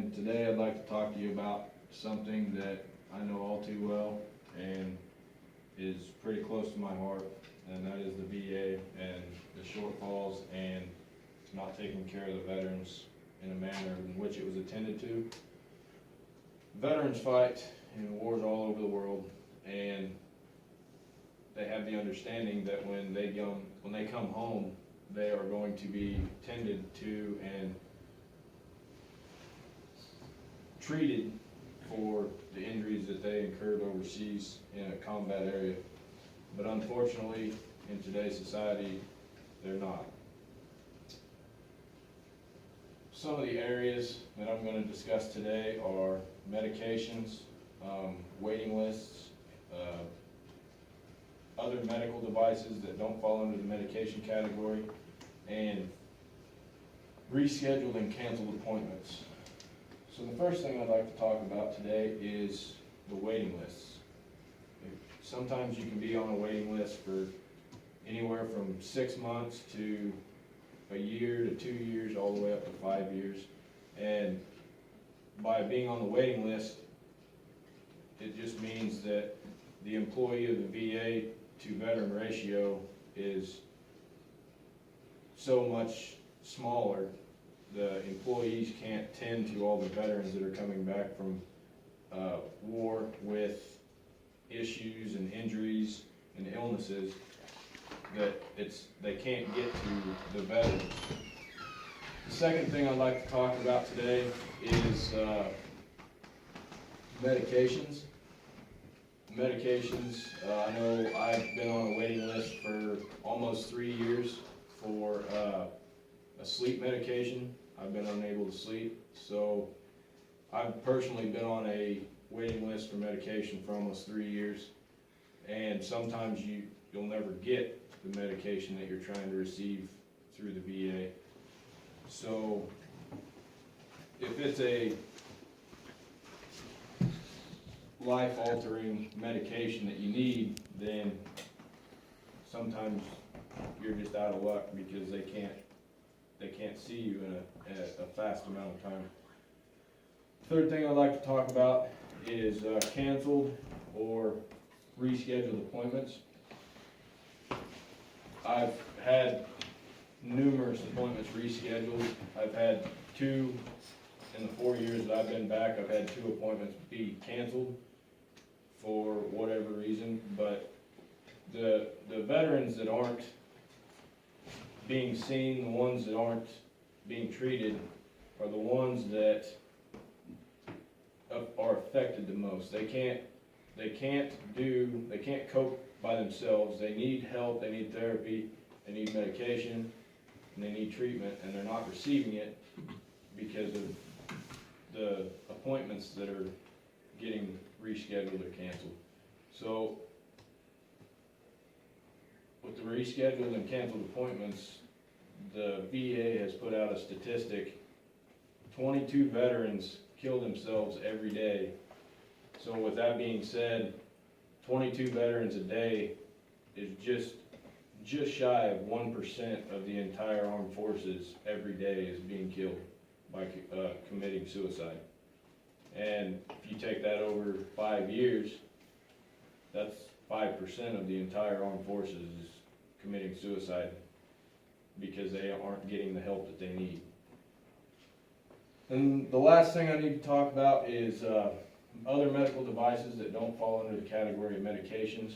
and today I'd like to talk to you about something that I know all too well and is pretty close to my heart, and that is the VA and the shortfalls and not taking care of the veterans in a manner in which it was intended to. Veterans fight in wars all over the world, and they have the understanding that when they come home, they are going to be tended to and treated for the injuries that they incurred overseas in a combat area. But unfortunately, in today's society, they're not. Some of the areas that I'm going to discuss today are medications, waiting lists, other medical devices that don't fall under the medication category, and rescheduled and canceled appointments. So the first thing I'd like to talk about today is the waiting lists. Sometimes you can be on a waiting list for anywhere from 6 months to a year to 2 years, all the way up to 5 years. And by being on the waiting list, it just means that the employee of the VA to veteran ratio is so much smaller. The employees can't tend to all the veterans that are coming back from war with issues and injuries and illnesses, that they can't get to the veterans. The second thing I'd like to talk about today is medications. Medications, I know I've been on a waiting list for almost 3 years for a sleep medication. I've been unable to sleep, so I've personally been on a waiting list for medication for almost 3 years, and sometimes you'll never get the medication that you're trying to receive through the VA. So if it's a life-altering medication that you need, then sometimes you're just out of luck because they can't see you in a fast amount of time. Third thing I'd like to talk about is canceled or rescheduled appointments. I've had numerous appointments rescheduled. I've had 2 in the 4 years that I've been back. I've had 2 appointments be canceled for whatever reason, but the veterans that aren't being seen, the ones that aren't being treated, are the ones that are affected the most. They can't cope by themselves. They need help, they need therapy, they need medication, and they need treatment, and they're not receiving it because of the appointments that are getting rescheduled or canceled. So with the rescheduled and canceled appointments, the VA has put out a statistic: 22 veterans kill themselves every day. So with that being said, 22 veterans a day is just shy of 1% of the entire armed forces every day is being killed by committing suicide. And if you take that over 5 years, that's 5% of the entire armed forces is committing suicide because they aren't getting the help that they need. And the last thing I need to talk about is other medical devices that don't fall under the category of medications,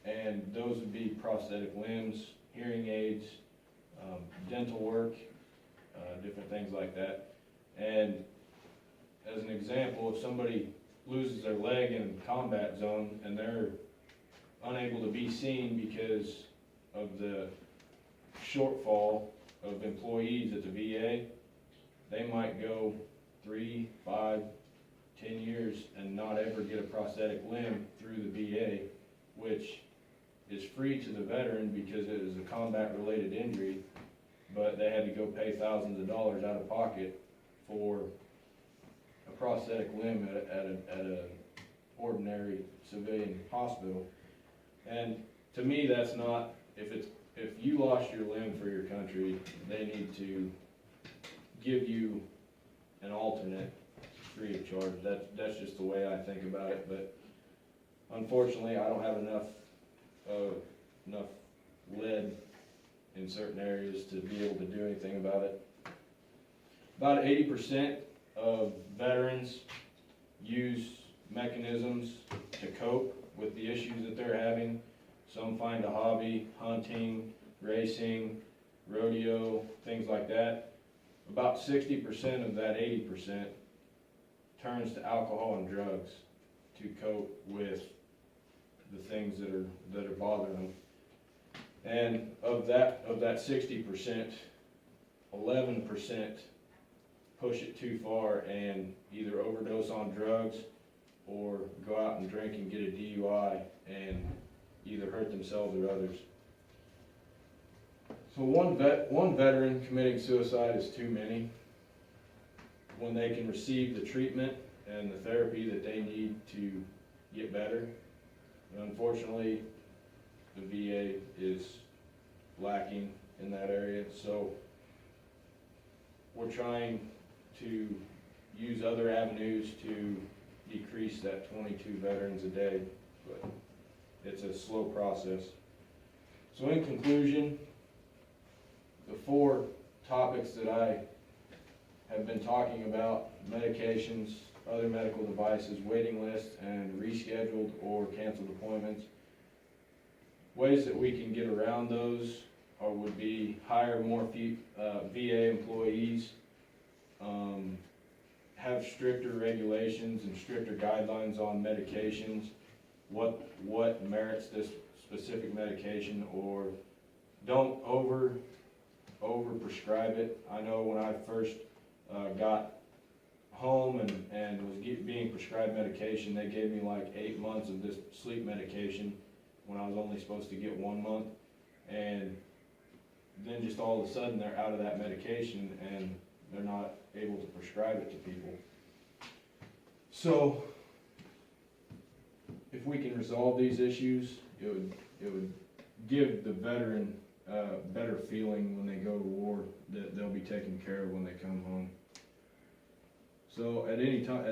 and those would be prosthetic limbs, hearing aids, dental work, different things like that. And as an example, if somebody loses their leg in a combat zone and they're unable to be seen because of the shortfall of employees at the VA, they might go 3, 5, 10 years and not ever get a prosthetic limb through the VA, which is free to the veteran because it is a combat-related injury, but they had to go pay thousands of dollars out of pocket for a prosthetic limb at an ordinary civilian hospital. And to me, that's not, if you lost your limb for your country, they need to give you an alternate free of charge. That's just the way I think about it, but unfortunately, I don't have enough lead in certain areas to be able to do anything about it. About 80% of veterans use mechanisms to cope with the issues that they're having. Some find a hobby, hunting, racing, rodeo, things like that. About 60% of that 80% turns to alcohol and drugs to cope with the things that are bothering them. And of that 60%, 11% push it too far and either overdose on drugs or go out and drink and get a DUI and either hurt themselves or others. So one veteran committing suicide is too many. When they can receive the treatment and the therapy that they need to get better. And unfortunately, the VA is lacking in that area, so we're trying to use other avenues to decrease that 22 veterans a day, but it's a slow process. So in conclusion, the 4 topics that I have been talking about, medications, other medical devices, waiting lists, and rescheduled or canceled appointments. Ways that we can get around those would be hire more VA employees, have stricter regulations and stricter guidelines on medications, what merits this specific medication, or don't over prescribe it. I know when I first got home and was being prescribed medication, they gave me like 8 months of this sleep medication when I was only supposed to get 1 month, and then just all of a sudden they're out of that medication and they're not able to prescribe it to people. So if we can resolve these issues, it would give the veteran a better feeling when they go to war that they'll be taken care of when they come home. So at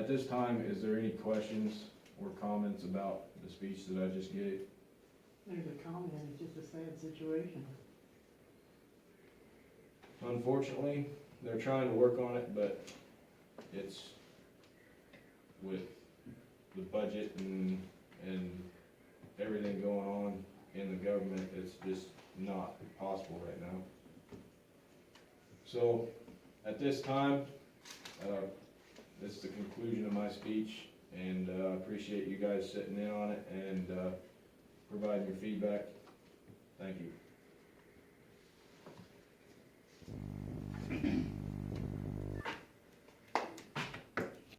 this time, is there any questions or comments about the speech that I just gave? There's a comment, it's just a sad situation. Unfortunately, they're trying to work on it, but it's with the budget and everything going on in the government, it's just not possible right now. So at this time, this is the conclusion of my speech, and I appreciate you guys sitting in on it and providing your feedback. Thank you.